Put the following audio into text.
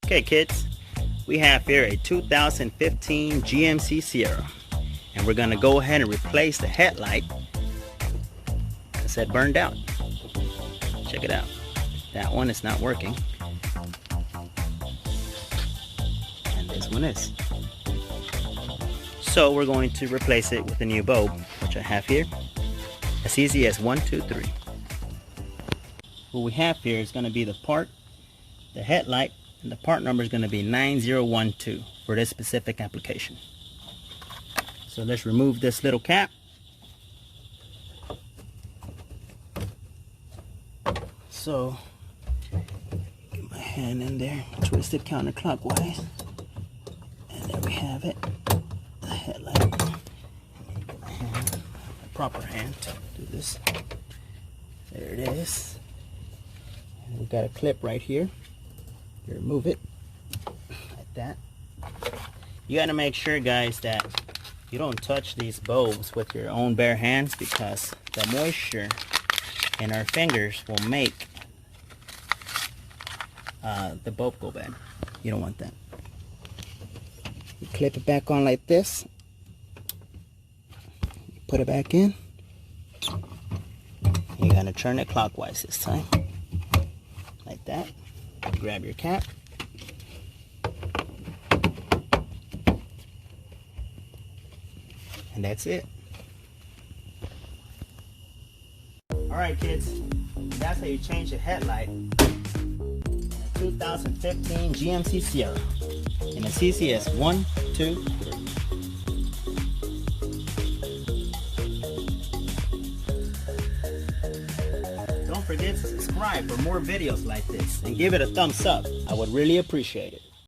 Okay kids, we have here a 2015 GMC Sierra, and we're gonna go ahead and replace the headlight that said burned out. Check it out. That one is not working, and this one is. So we're going to replace it with a new bulb, which I have here. As easy as 1, 2, 3. What we have here is going to be the part, the headlight, and the part number is going to be 9012 for this specific application. So let's remove this little cap. So get my hand in there, twist it counterclockwise, and there we have it, the headlight. Get my hand, my proper hand to do this. There it is. And we've got a clip right here. You remove it like that. You got to make sure, guys, that you don't touch these bulbs with your own bare hands, because the moisture in our fingers will make the bulb go bad. You don't want that. You clip it back on like this. You put it back in. You're going to turn it clockwise this time. Like that. Grab your cap. And that's it. Alright kids, that's how you change the headlight in a 2015 GMC Sierra. And it's easy as 1, 2, 3. Don't forget to subscribe for more videos like this and give it a thumbs up. I would really appreciate it.